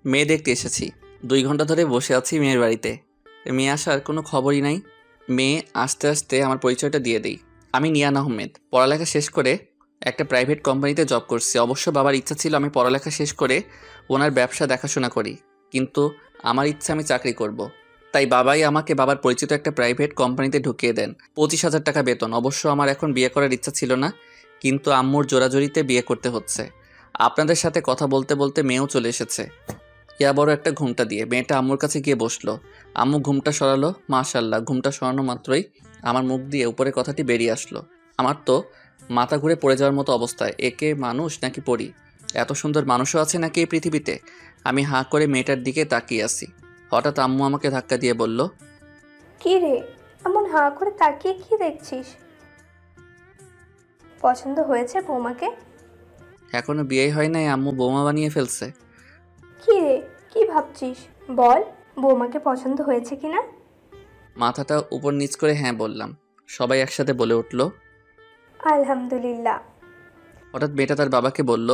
মেয়ে দেখতে এসেছি। 2 ঘন্টা ধরে বসে আছি মেয়ের বাড়িতে। মেয়ে আসার কোনো খবরই নাই। মেয়ে আসতে আসতে আমার পরিচয়টা দিয়ে দেই। আমি নিয়ান আহমেদ। পড়ালেখা শেষ করে একটা প্রাইভেট কোম্পানিতে জব করছি। অবশ্য বাবার ইচ্ছা ছিল আমি পড়ালেখা শেষ করে ওনার ব্যবসা দেখাশোনা করি, কিন্তু আমার ইচ্ছা আমি চাকরি করব। তাই বাবাই আমাকে বাবার পরিচিত একটা প্রাইভেট কোম্পানিতে ঢুকিয়ে দেন। 25,000 টাকা বেতন। অবশ্য আমার এখন বিয়ে করার ইচ্ছা ছিল না, কিন্তু আম্মুর জোরাজোরিতে বিয়ে করতে হচ্ছে। আপনাদের সাথে কথা বলতে বলতে মেয়েও চলে এসেছে, ইয়া বড় একটা ঘুমটা দিয়ে। মেয়েটা আম্মুর কাছে গিয়ে বসলো। আম্মু ঘুমটা সরালো। মাশাল্লাহ, ঘুমটা সরানো মাত্রই আমার মুখ দিয়ে উপরে কথাটি বেরিয়ে আসলো। আমার তো মাথা ঘুরে পড়ে যাওয়ার মতো অবস্থায়। একে মানুষ নাকি পরি? এত সুন্দর মানুষও আছে নাকি এই পৃথিবীতে? আমি হাঁ করে মেয়েটার দিকে তাকিয়ে আছি। হঠাৎ আম্মু আমাকে ধাক্কা দিয়ে বলল, কি রে, এমন হাঁ করে তাকিয়ে কি দেখছিস? পছন্দ হয়েছে বৌমাকে? এখনো বিয়ে হয় নাই, আম্মু বৌমা বানিয়ে ফেলছে। কি রে, কি ভাবছিস? বল, বৌমাকে পছন্দ হয়েছে কিনা? মাথাটা উপর নিচ করে হ্যাঁ বললাম। সবাই একসাথে বলে উঠল আলহামদুলিল্লাহ। হঠাৎ মেয়েটা তার বাবাকে বলল,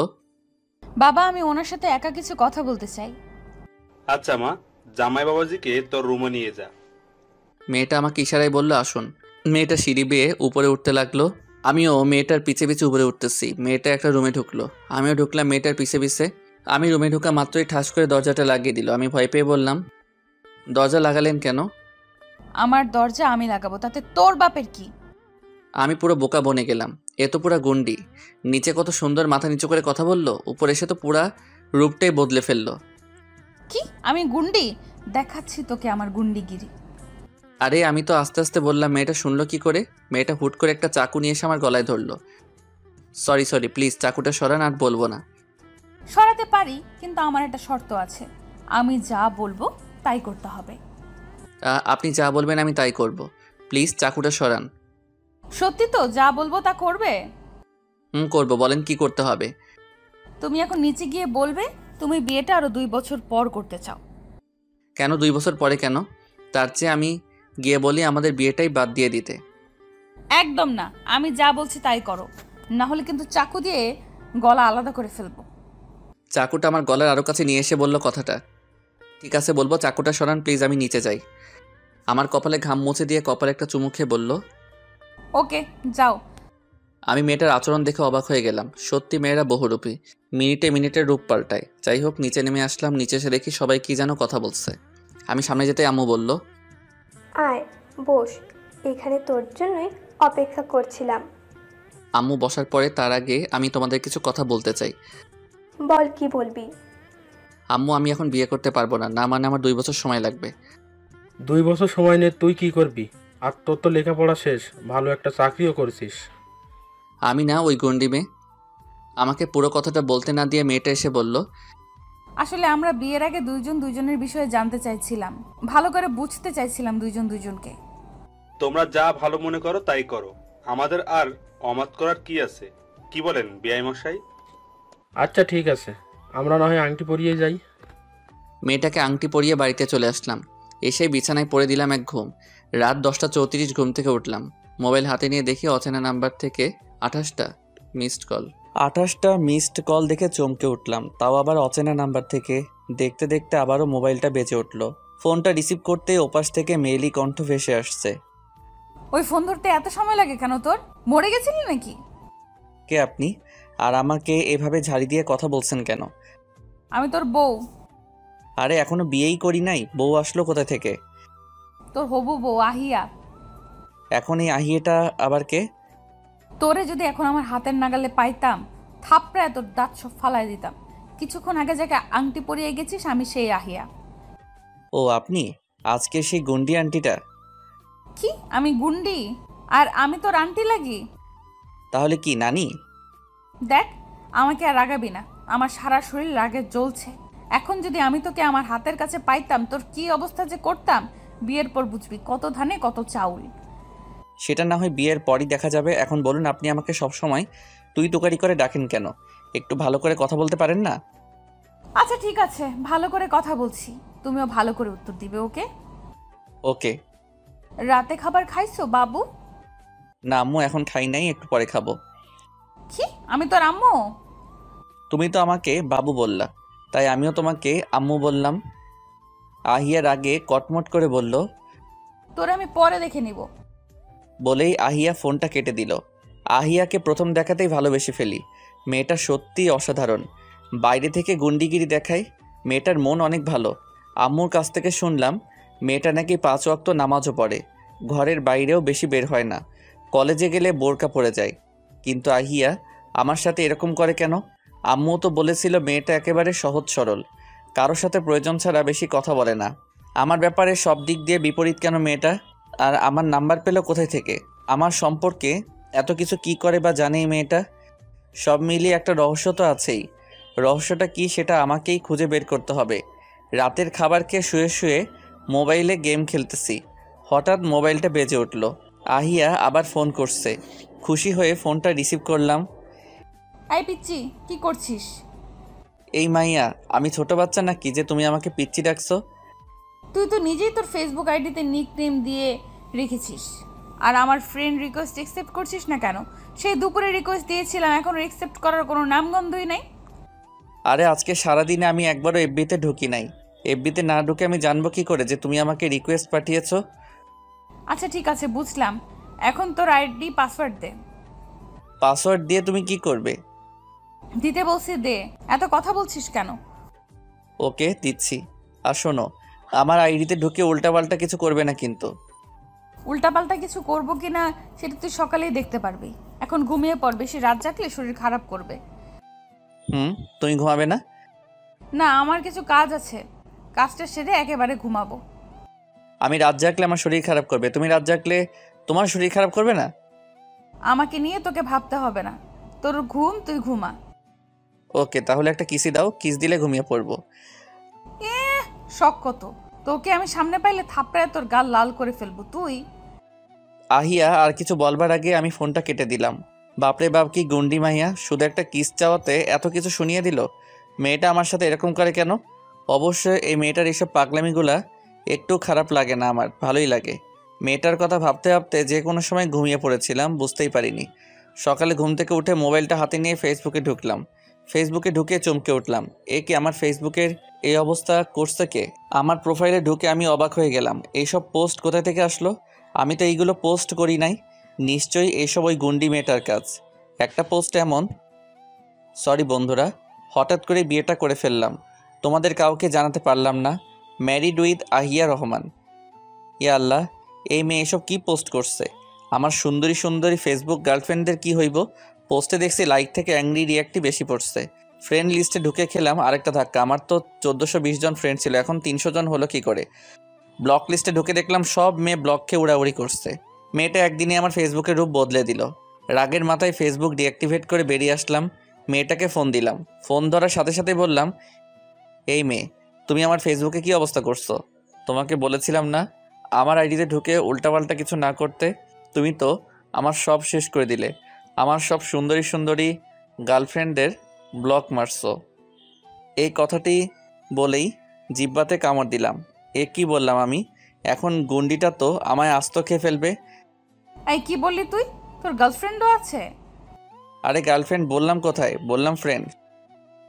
বাবা, আমি ওনার সাথে একা কিছু কথা বলতে চাই। আচ্ছা মা, জামাই বাবাজিকে তোর রুমে নিয়ে যা। মেয়েটা আমাকে ইশারায় বলল আসুন। মেয়েটা সিঁড়ি বেয়ে উপরে উঠতে লাগলো। আমিও মেয়েটার পিছে পিছে উপরে উঠতেছি। মেয়েটা একটা রুমে ঢুকলো, আমিও ঢুকলাম মেয়েটার পিছে পিছে। আমি রুমে ঢুকা মাত্রই ঠাস করে দরজাটা লাগিয়ে দিল। আমি ভয় পেয়ে বললাম, দরজা লাগালেন কেন? আমার দরজা আমি লাগাবো, তাতে তোর বাপের কি? আমি পুরো বোকা বনে গেলাম। এ তো পুরা গুন্ডি। নিচে কত সুন্দর মাথা নিচু করে কথা বললো, উপরে এসে তো পুরা রূপটাই বদলে ফেললো। কি আমি গুন্ডি? দেখাচ্ছি তোকে আমার গুন্ডিগিরি। আরে আমি তো আস্তে আস্তে বললাম। মেয়েটা শুনলো কি করে? মেয়েটা হুট করে একটা চাকু নিয়ে এসে আমার গলায় ধরলো। সরি সরি, প্লিজ চাকুটা সরান, আর বলবো না। সরাতে পারি, কিন্তু আমার একটা শর্ত আছে। আমি যা বলবো তাই করতে হবে। আপনি যা বলবেন আমি তাই করব। প্লিজ চাকুটা সরান। সত্যি তো? যা বলবো তা করবে? করব, বলেন কি করতে হবে। তুমি এখন নিচে গিয়ে বলবে তুমি বিয়েটা আরো 2 বছর পর করতে চাও। কেন 2 বছর পরে কেন? তার চেয়ে আমি গিয়ে বলি আমাদের বিয়েটাই বাদ দিয়ে দিতে। একদম না, আমি যা বলছি তাই করো, না হলে কিন্তু চাকু দিয়ে গলা আলাদা করে ফেলবো। চাকুটা আমার গলার আরও কাছে নিয়ে এসে বলল কথাটা। ঠিক আছে বলবো, চাকুটা সরান প্লিজ, আমি নিচে যাই। আমার কপালে ঘাম মুছে দিয়ে কপালে একটা চুমু খেয়ে বলল, ওকে যাও। আমি মেয়েটার আচরণ দেখে অবাক হয়ে গেলাম। সত্যি মেয়েরা বহুরূপী, মিনিটে মিনিটে রূপ পাল্টায়। যাই হোক, নিচে নেমে আসলাম। নিচে এসে দেখি সবাই কি যেন কথা বলছে। আমি সামনে যেতে আম্মু বলল, আয় বস, এখানে তোর জন্যই অপেক্ষা করছিলাম। আম্মু বসার পরে তার আগে আমি তোমাদের কিছু কথা বলতে চাই। বল, কি বলবি? আম্মু, আমি এখন বিয়ে করতে পারবো না। না মানে আমার 2 বছর সময় লাগবে। 2 বছর সময় নিয়ে তুই কি করবি? আর তোর তো লেখাপড়া শেষ, ভালো একটা চাকরিও করছিস। আমি না, ওই গন্ডি মেয়ে। আমাকে পুরো কথাটা বলতে না দিয়ে মেয়েটা এসে বলল, আসলে আমরা বিয়ের আগে দুইজন দুইজনের বিষয়ে জানতে চাইছিলাম, ভালো করে বুঝতে চাইছিলাম দুইজন দুইজনকে। তোমরা যা ভালো মনে করো তাই করো, আমাদের আর অমাত করার কি আছে? কি বলেন বিআই মশাই? আচ্ছা ঠিক আছে, আমরা না হয় আংটি পরিয়ে যাই। মেয়েটাকে আংটি পরিয়ে বাড়িতে চলে আসলাম। এসে বিছানায় পড়ে দিলাম এক ঘুম। রাত 10টা 34 ঘুম থেকে উঠলাম। মোবাইল হাতে নিয়ে দেখি অচেনা নাম্বার থেকে 28টা মিসড কল। 28টা মিসড কল দেখে চমকে উঠলাম, তাও আবার অচেনা নাম্বার থেকে। দেখতে দেখতে আবারও মোবাইলটা বেজে উঠল। ফোনটা রিসিভ করতেই ওপাশ থেকে মেয়েলি কণ্ঠ ভেসে আসছে। ওই ফোন ধরতে এত সময় লাগে কেন তোর? মরে গেছিলি নাকি? কে আপনি? আর আমাকে এভাবে ঝাড়ি দিয়ে কথা বলছেন কেন? আমি তোর বউ। আরে এখনো বিয়েই করি নাই, বউ আসলো কোথা থেকে? তোর হবু বউ আহিয়া। এখন এই আহিয়েটা আবার কে? তোরে যদি এখন আমার হাতের নাগালে পাইতাম, থাপড়ায় তোর দাঁত সব ফালাই দিতাম। কিছুক্ষণ আগে যাকে আংটি পরিয়ে গেছিস আমি সেই আহিয়া। ও আপনি? আজকে সেই গন্ডি আন্টিটা? কি আমি গুন্ডি? আর আমি তোর আন্টি লাগি? তাহলে কি নানি? দেখ, আমাকে আর রাগাবি না, আমার সারা শরীর রাগে জ্বলছে। এখন যদি আমি তোকে আমার হাতের কাছে পাইতাম, তোর কি অবস্থা যে করতাম বিয়ের পর বুঝবি, কত ধানে কত চাউল। সেটা না হয় বিয়ের পরই দেখা যাবে। এখন বলুন, আপনি আমাকে সবসময় তুই তোকারি করে ডাকেন কেন? একটু ভালো করে কথা বলতে পারেন না? আচ্ছা ঠিক আছে, ভালো করে কথা বলছি, তুমিও ভালো করে উত্তর দিবে। ওকে? ওকে। রাতে খাবার খাইছো বাবু? না আম্মু, এখন খাই নাই, একটু পরে খাবো। কি আমি তোর আম্মু? তুমি তো আমাকে বাবু বললা, তাই আমিও তোমাকে আম্মু বললাম। আহিয়ার আগে কটমট করে বলল। তোরে আমি পরে দেখে নিব। বলেই আহিয়া ফোনটা কেটে দিল। আহিয়াকে প্রথম দেখাতেই ভালোবেসে ফেলি। মেয়েটা সত্যিই অসাধারণ। বাইরে থেকে গুন্ডিগিরি দেখায়, মেয়েটার মন অনেক ভালো। আম্মুর কাছ থেকে শুনলাম মেয়েটা নাকি 5 ওয়াক্ত নামাজও পড়ে, ঘরের বাইরেও বেশি বের হয় না, কলেজে গেলে বোরকা পরে যায়। কিন্তু আহিয়া আমার সাথে এরকম করে কেন? আম্মু তো বলেছিল মেয়েটা একেবারে সহজ সরল, কারোর সাথে প্রয়োজন ছাড়া বেশি কথা বলে না। আমার ব্যাপারে সব দিক দিয়ে বিপরীত কেন মেয়েটা? আর আমার নাম্বার পেল কোথায় থেকে? আমার সম্পর্কে এত কিছু কি করে বা জানে এই মেয়েটা? সব মিলিয়ে একটা রহস্য তো আছেই। রহস্যটা কি সেটা আমাকেই খুঁজে বের করতে হবে। রাতের খাবার খেয়ে শুয়ে শুয়ে মোবাইলে গেম খেলতেছি, হঠাৎ মোবাইলটা বেজে উঠল। আহিয়া আবার ফোন করছে। খুশি হয়ে ফোনটা রিসিভ করলাম। এই পিচ্চি, কি করছিস? এই মাইয়া, আমি ছোট বাচ্চা নাকি যে তুমি আমাকে পিচ্চি ডাকছো? তুই তো নিজেই তোর ফেসবুক আইডিতে নিক নেম দিয়ে রেখেছিস, আর আমার ফ্রেন্ড রিকোয়েস্ট অ্যাকসেপ্ট করছিস না কেন? সেই দুপুরে রিকোয়েস্ট দিয়েছিলাম, এখনো অ্যাকসেপ্ট করার কোনো নামগন্ধই নাই। আরে আজকে সারাদিনে আমি একবারও এফবিতে ঢুকি নাই। এফবিতে না ঢুকে আমি জানবো কি করে যে তুমি আমাকে রিকোয়েস্ট পাঠিয়েছো? আচ্ছা ঠিক আছে, বুঝলাম। এখন তোর আইডি পাসওয়ার্ড দে। পাসওয়ার্ড দিয়ে তুমি কি করবে? দিতে বলছি দে, এত কথা বলছিস কেন? ওকে, দিচ্ছি। আর শোনো, আমার আইডিতে ঢুকে উল্টাপাল্টা কিছু করবে না কিন্তু। উল্টাপাল্টা কিছু করবো কিনা সেটা তুই সকালেই দেখতে পারবি। এখন ঘুমিয়ে পড়, বেশি রাত জাগলে শরীর খারাপ করবে। তুমি ঘুমাবে না? না, আমার কিছু কাজ আছে, কাজটা সেরে একেবারে ঘুমাবো। আমি রাত জাগলে আমার শরীর খারাপ করবে, তুমি রাত জাগলে তোমার শরীর খারাপ করবে না? আমাকে নিয়ে তোকে ভাবতে হবে না, তোর ঘুম, তুই ঘুমা। ওকে, তাহলে একটা কিসি দাও, কিস দিলে ঘুমিয়ে পড়বো। শখ কত! তোকে আমি সামনে পাইলে থাপড়ায় তোর গাল লাল করে ফেলবো তুই। আহিয়া আর কিছু বলবার আগে আমি ফোনটা কেটে দিলাম। বাপরে বাপ, কি গুন্ডি মাইয়া, শুধু একটা কিস চাওয়াতে এত কিছু শুনিয়ে দিল। মেয়েটা আমার সাথে এরকম করে কেন? অবশ্যই এই মেয়েটার এইসব পাগলামিগুলা একটু খারাপ লাগে না, আমার ভালোই লাগে। মেয়েটার কথা ভাবতে ভাবতে যে কোনো সময় ঘুমিয়ে পড়েছিলাম, বুঝতেই পারিনি। সকালে ঘুম থেকে উঠে মোবাইলটা হাতে নিয়ে ফেসবুকে ঢুকলাম। ফেসবুকে ঢুকে চমকে উঠলাম, এ কি আমার ফেসবুকের এই অবস্থা করছে কে? আমার প্রোফাইলে ঢুকে আমি অবাক হয়ে গেলাম, এইসব পোস্ট কোথা থেকে আসলো? আমি তো এইগুলো পোস্ট করি নাই। নিশ্চয়ই এইসব ওই গুন্ডি মেয়েটার কাজ। একটা পোস্ট এমন, সরি বন্ধুরা, হঠাৎ করে বিয়েটা করে ফেললাম, তোমাদের কাউকে জানাতে পারলাম না। ম্যারিড উইথ আহিয়া রহমান। ইয়া আল্লাহ, এই মেয়ে এসব কি পোস্ট করছে? আমার সুন্দরী সুন্দরী ফেসবুক গার্লফ্রেন্ডদের কি হইব? পোস্টে দেখছি লাইক থেকে অ্যাংরি রিয়াক্টই বেশি পড়ছে। ফ্রেন্ড লিস্টে ঢুকে খেলাম আরেকটা ধাক্কা। আমার তো 1420 জন ফ্রেন্ড ছিল, এখন 300 জন হলো কি করে? ব্লক লিস্টে ঢুকে দেখলাম সব মেয়ে ব্লককে উড়াউড়ি করছে। মেয়েটা একদিনে আমার ফেসবুকের রূপ বদলে দিল। রাগের মাথায় ফেসবুক ডিঅ্যাক্টিভেট করে বেরিয়ে আসলাম। মেয়েটাকে ফোন দিলাম। ফোন ধরার সাথে সাথে বললাম, এই মেয়ে, তুমি আমার ফেসবুকে কি অবস্থা করছো? তোমাকে বলেছিলাম না আমার আইডিতে ঢুকে উল্টাপাল্টা কিছু না করতে? তুমি তো আমার সব শেষ করে দিলে। আমার সব সুন্দরী সুন্দরী গার্লফ্রেন্ডদের ব্লক মারছো। এই কথাটি বলেই জিব্বাতে কামড় দিলাম। এ কি বললাম আমি? এখন গুন্ডিটা তো আমায় আস্ত খেয়ে ফেলবে। এই কি বললি তুই? তোর গার্লফ্রেন্ডও আছে? আরে গার্লফ্রেন্ড বললাম কোথায়? বললাম ফ্রেন্ড।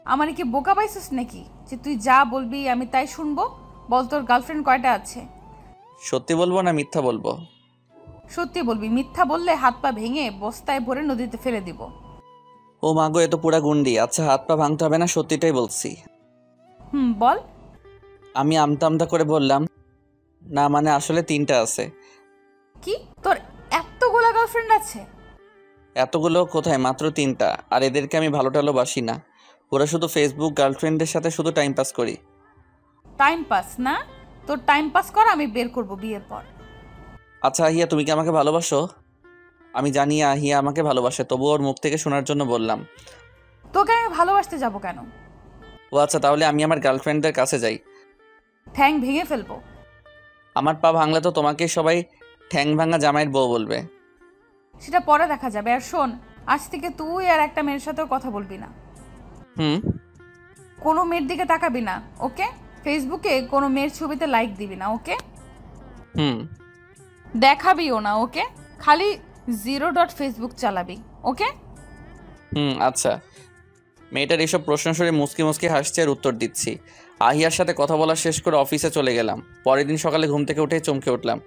আমার কি বোকা পাইছিস নাকি যে তুই যা বলবি আমি তাই শুনবো? বল, তোর গার্লফ্রেন্ড কয়টা আছে? সত্যি বলবো না মিথ্যা বলবো? সত্যি বলবি, মিথ্যা বললে হাত পা ভেঙে বস্তায় ভরে নদীতে ফেলে দিব। ও মাগো, এ তো পুরা গুন্ডি। আচ্ছা, হাত পা ভাঙতে হবে না, সত্যিটাই বলছি। বল। আমি আমতা আমতা করে বললাম, না মানে আসলে 3টা আছে। কি, তোর এতগুলা গার্লফ্রেন্ড আছে? এতগুলো কোথায়, মাত্র 3টা। আর এদেরকে আমি ভালো টালো বাসি না। ওরা শুধু ফেসবুক গার্লফ্রেন্ডের সাথে শুধু টাইম পাস করি। টাইম পাস না? তোর টাইম পাস কর, আমি বের করব বিয়ের পর। আচ্ছা আহিয়া, তুমি কি আমাকে ভালোবাসো? আমি জানি আহিয়া আমাকে ভালোবাসে, তবুও ওর মুখ থেকে শোনার জন্য বললাম। তোকে আমি ভালোবাসতে যাব কেন? ও আচ্ছা, তাহলে আমি আমার গার্লফ্রেন্ডদের কাছে যাই। ঠ্যাং ভেঙে ফেলবো। আমার পা ভাঙলে তো তোমাকে সবাই ঠ্যাং ভাঙা জামাইয়ের বউ বলবে। সেটা পরে দেখা যাবে। আর শোন, আজ থেকে তুই আর একটা মেয়ের সাথেও কথা বলবি না। কোনো মেয়ের দিকে তাকাবি না, ওকে? ফেসবুকে কোনো মেয়ের ছবিতে লাইক দিবি না, ওকে? দেখাবিও না, ওকে? খালি 0 ফেসবুক চালাবি, ওকে? আচ্ছা। মেয়েটার এসব প্রশ্ন শুনে মুচকি মুচকি হাসছে আর উত্তর দিচ্ছি। আহিয়ার সাথে কথা বলা শেষ করে অফিসে চলে গেলাম। পরের দিন সকালে ঘুম থেকে উঠে চমকে উঠলাম।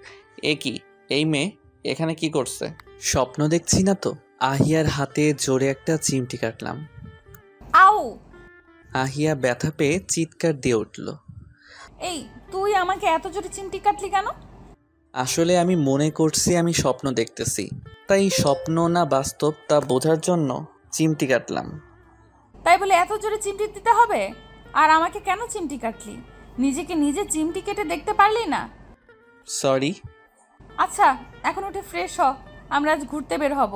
এ কি, এই মেয়ে এখানে কি করছে? স্বপ্ন দেখছি না তো? আহিয়ার হাতে জোরে একটা চিমটি কাটলাম। আউ! আহিয়া ব্যথা পেয়ে চিৎকার দিয়ে উঠল। এই, তুই আমাকে এত জোরে চিমটি কাটলি কেন? আসলে আমি মনে করছি আমি স্বপ্ন দেখতেছি, তাই স্বপ্ন না বাস্তব তা বোঝার জন্য চিমটি কাটলাম। তাই বলে এত জোরে চিমটি দিতে হবে? আর আমাকে কেন চিমটি কাটলি? নিজেকে নিজে চিমটি কেটে দেখতে পারলি না? সরি। আচ্ছা, এখন উঠে ফ্রেশ হ, আমরা আজ ঘুরতে বের হব।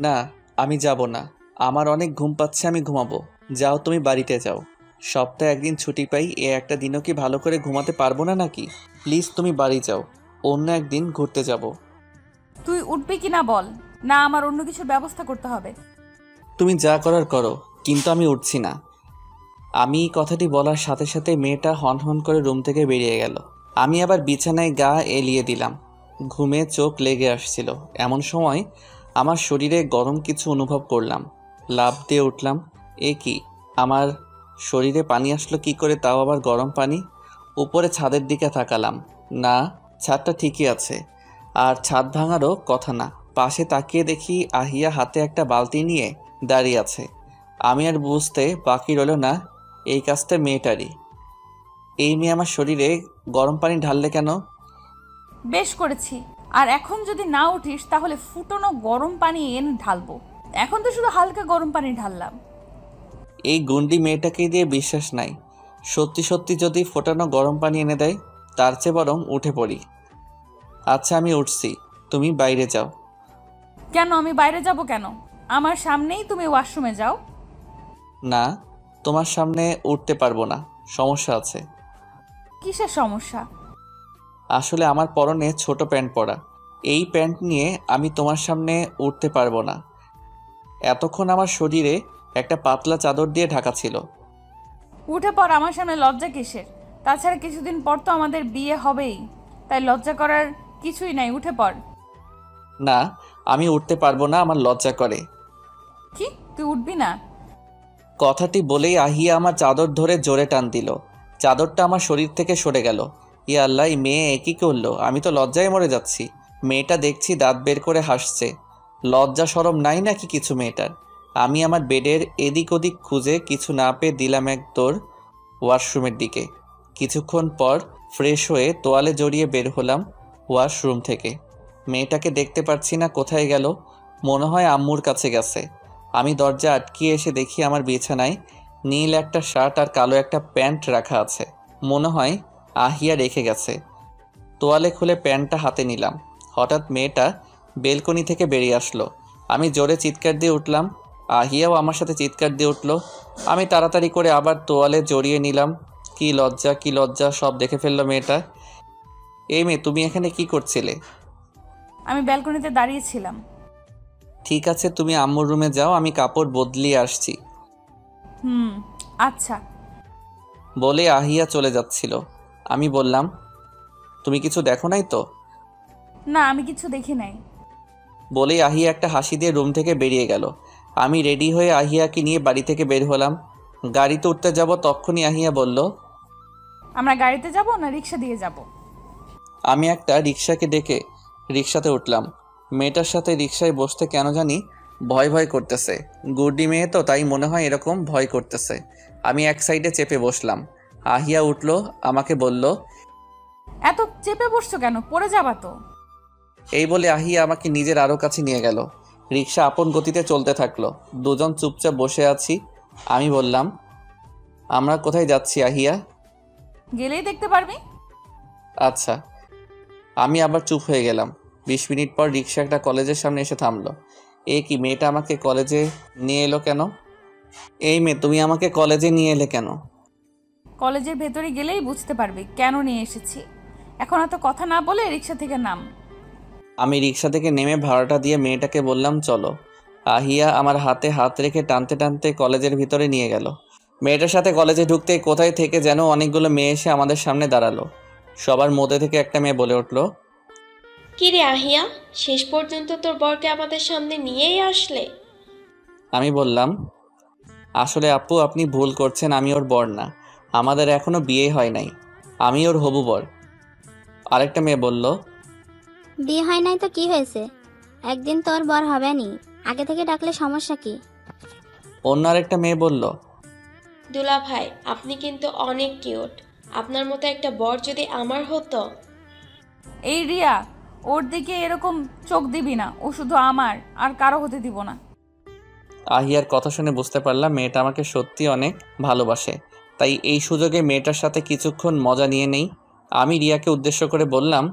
না, আমি যাব না। আমার অনেক ঘুম পাচ্ছে, আমি ঘুমাবো। যাও, তুমি বাড়িতে যাও। সপ্তাহে একদিন ছুটি পাই, এ একটা দিনও কি ভালো করে ঘুমাতে পারবো না নাকি? প্লিজ তুমি বাড়ি যাও, অন্য একদিন ঘুরতে যাব। তুই উঠবি কিনা বল, না আমার অন্য কিছুর ব্যবস্থা করতে হবে? তুমি যা করার করো, কিন্তু আমি উঠছি না। আমি এই কথাটি বলার সাথে সাথে মেয়েটা হন হন করে রুম থেকে বেরিয়ে গেল। আমি আবার বিছানায় গা এলিয়ে দিলাম। ঘুমে চোখ লেগে আসছিল। এমন সময় আমার শরীরে গরম কিছু অনুভব করলাম। লাফ দিয়ে উঠলাম। এ কি, আমার শরীরে পানি আসলো কি করে, তাও আবার গরম পানি? উপরে ছাদের দিকে তাকালাম। না, ছাদটা ঠিকই আছে, আর ছাদ ভাঙারও কথা না। পাশে তাকিয়ে দেখি আহিয়া হাতে একটা বালতি নিয়ে দাঁড়িয়ে আছে। আমি আর বুঝতে বাকি রইল না এই কাজটা মেয়েটারই। এই মেয়ে আমার শরীরে গরম পানি ঢাললে কেন? বেশ করেছি। আর এখন যদি না উঠিস তাহলে ফুটনো গরম পানি এনে ঢালবো। এখন তো শুধু হালকা গরম পানি ঢাললাম। এই গুন্ডি মেয়েটাকে দিয়ে বিশ্বাস নাই। সত্যি সত্যি যদি ফোটানো গরম পানি এনে দেয়, তার চেয়ে বরং উঠে পড়ি। আচ্ছা, আমি উঠছি, তুমি বাইরে যাও। কেন আমি বাইরে যাব কেন? আমার সামনেই তুমি ওয়াশরুমে যাও। না, তোমার সামনে উঠতে পারবো না, সমস্যা আছে। কিসের সমস্যা? আসলে আমার পরনে ছোট প্যান্ট পরা। এই প্যান্ট নিয়ে আমি তোমার সামনে উঠতে পারবো না। এতক্ষণ আমার শরীরে একটা পাতলা চাদর দিয়ে ঢাকা ছিল। উঠে পর, আমার সামনে লজ্জা কিসের? তাছাড়া কিছুদিন পর তো আমাদের বিয়ে হবেই, তাই লজ্জা করার কিছুই নাই, উঠে পড়। না, আমি উঠতে পারবো না, আমার লজ্জা করে। কি, তুই উঠবি না? কথাটি বলেই আহিয়া আমার চাদর ধরে জোরে টান দিল। চাদরটা আমার শরীর থেকে সরে গেল। ইয়া আল্লাহ, এই মেয়ে একই করলো। আমি তো লজ্জায় মরে যাচ্ছি। মেয়েটা দেখছি দাঁত বের করে হাসছে। লজ্জা শরম নাই নাকি কিছু মেয়েটার? আমি আমার বেডের এদিক ওদিক খুঁজে কিছু না পেয়ে দিলাম এক দৌড় ওয়াশরুমের দিকে। কিছুক্ষণ পর ফ্রেশ হয়ে তোয়ালে জড়িয়ে বের হলাম ওয়াশরুম থেকে। মেয়েটাকে দেখতে পাচ্ছি না, কোথায় গেল? মনে হয় আম্মুর কাছে গেছে। আমি দরজা আটকিয়ে এসে দেখি আমার বিছানায় নীল একটা শার্ট আর কালো একটা প্যান্ট রাখা আছে। মনে হয় আহিয়া রেখে গেছে। তোয়ালে খুলে প্যান্টটা হাতে নিলাম। হঠাৎ মেয়েটা বেলকনি থেকে বেরিয়ে আসলো। আমি জোরে চিৎকার দিয়ে উঠলাম। আহিয়াও আমার সাথে চিৎকার দিয়ে উঠলো। আমি তাড়াতাড়ি করে আবার তোয়ালে জড়িয়ে নিলাম। কি লজ্জা, কি লজ্জা, সব দেখে ফেললো মেয়েটা। এই মেয়ে, তুমি এখানে কি করছিলে? আমি ব্যালকনিতে দাঁড়িয়েছিলাম। ঠিক আছে, তুমি আম্মুর রুমে যাও, আমি কাপড় বদলিয়ে আসছি। আচ্ছা। বলে আহিয়া চলে যাচ্ছিল। আমি বললাম, তুমি কিছু দেখো নাই তো? না, আমি কিছু দেখি নাই। বলেই আহিয়া একটা হাসি দিয়ে রুম থেকে বেরিয়ে গেল। আমি রেডি হয়ে আহিয়াকে নিয়ে বাড়ি থেকে বের হলাম। গাড়িতে উঠতে যাব, তখনই আহিয়া বলল, আমরা গাড়িতে যাব না রিক্সা দিয়ে যাব? আমি একটা রিক্সাকে ডেকে রিক্সাতে উঠলাম। মেয়েটার সাথে রিক্সায় বসতে কেন জানি ভয় ভয় করতেছে। গুড্ডি মেয়ে তো, তাই মনে হয় এরকম ভয় করতেছে। আমি এক সাইডে চেপে বসলাম। আহিয়া উঠলো, আমাকে বলল, এত চেপে বসছো কেন? পড়ে যাবা তো। এই বলে আহিয়া আমাকে নিজের আরও কাছে নিয়ে গেল। রিক্সা আপন গতিতে চলতে থাকলো। দুজন চুপচাপ বসে আছি। আমি বললাম, আমরা কোথায় যাচ্ছি আহিয়া? গেলেই দেখতে পারবি। আচ্ছা। আমি আবার চুপ হয়ে গেলাম। 20 মিনিট পর রিক্সা একটা কলেজের সামনে এসে থামলো। এ কি, মেয়েটা আমাকে কলেজে নিয়ে এলো কেন? এই মেয়ে, তুমি আমাকে কলেজে নিয়ে এলে কেন? কলেজের ভেতরে গেলেই বুঝতে পারবি কেন নিয়ে এসেছি। এখন এত কথা না বলে রিক্সা থেকে নাম। আমি রিক্সা থেকে নেমে ভাড়াটা দিয়ে মেয়েটাকে বললাম, চলো। আহিয়া আমার হাতে হাত রেখে টানতে টানতে কলেজের ভিতরে নিয়ে গেল। মেয়েটার সাথে কলেজে ঢুকতে কোথায় থেকে যেন অনেকগুলো মেয়ে এসে আমাদের সামনে দাঁড়ালো। সবার মধ্যে থেকে একটা মেয়ে বলে উঠল, কি রে আহিয়া, শেষ পর্যন্ত তোর বরকে আমাদের সামনে নিয়েই আসলে? আমি বললাম, আসলে আপু আপনি ভুল করছেন, আমি ওর বর না। আমাদের এখনো বিয়ে হয় নাই। আমি ওর হবু বর। আরেকটা মেয়ে বলল, বিয়ে হয় নাই তো কি হয়েছে? একদিন তোর বর হবে নি, আগে থেকে ডাকলে সমস্যা কি? অন্য আরেকটা মেয়ে বলল, দুলা ভাই, আপনি কিন্তু অনেক কিউট। আপনার মতো একটা বর যদি আমার হতো। এই রিয়া, ওর দিকে এরকম চোখ দিবি না, ও শুধু আমার, আর কারো হতে দিব না। আহিয়ার কথা শুনে বুঝতে পারলাম মেয়েটা আমাকে সত্যি অনেক ভালোবাসে। তাই এই সুযোগে মেয়েটার সাথে কিছুক্ষণ মজা নিয়ে নেই। আমি রিয়াকে উদ্দেশ্য করে বললাম,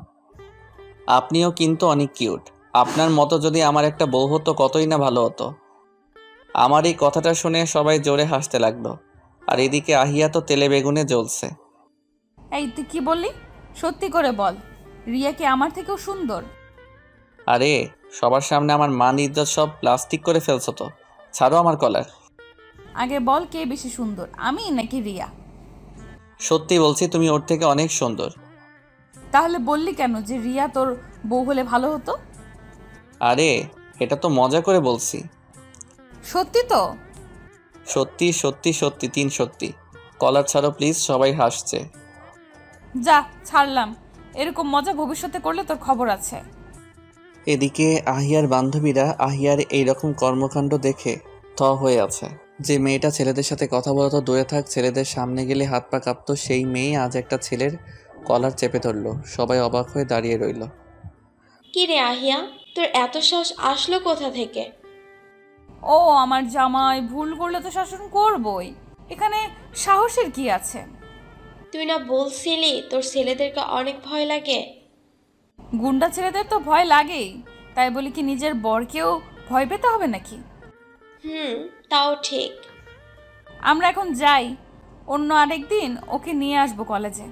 আপনিও কিন্তু অনেক কিউট। আপনার মতো যদি আমার একটা বউ হতো কতই না ভালো হতো। আমার এই কথাটা শুনে সবাই জোরে হাসতে লাগলো। আর এদিকে আহিয়া তো তেলে বেগুনে জ্বলছে। এই তুই কি বললি? সত্যি করে বল, রিয়া কি আমার থেকেও সুন্দর? আরে সবার সামনে আমার মান ইজ্জত সব প্লাস্টিক করে ফেলছো তো। ছাড়ো আমার কলার। আগে বল, কে বেশি সুন্দর, আমি নাকি রিয়া? সত্যি বলছি তুমি ওর থেকে অনেক সুন্দর। তাহলে বললি কেন যে রিয়া তোর বউ হলে ভালো হতো? আরে এটা তো মজা করে বলছি। সত্যি তো? সত্যি সত্যি সত্যি 3 সত্যি। কলার ছাড়ো প্লিজ, সবাই হাসছে। যা, ছাড়লাম। এরকম মজা ভবিষ্যতে করলে তোর খবর আছে। এদিকে আহিয়ার বান্ধবীরা আহিয়ার এইরকম কর্মকাণ্ড দেখে হয়ে আছে। যে মেয়েটা ছেলেদের সাথে কথা বলা তো দূরে থাক, ছেলেদের সামনে গেলে হাত পা কাঁপতো, সেই মেয়ে আজ একটা ছেলের কলার চেপে ধরলো। সবাই অবাক হয়ে দাঁড়িয়ে রইল। কি রে আহিয়া, তোর এত সাহস আসলো কোথা থেকে? ও আমার জামাই, ভুল করলে তো শাসন করবই, এখানে সাহসের কি আছে? তুই না বলছিলি তোর ছেলেদেরকে অনেক ভয় লাগে? গুন্ডা ছেলেদের তো ভয় লাগেই, তাই বলি কি নিজের বরকেও ভয় পেতে হবে নাকি? তাও ঠিক। আমরা এখন যাই, অন্য আরেকদিন ওকে নিয়ে আসবো কলেজে।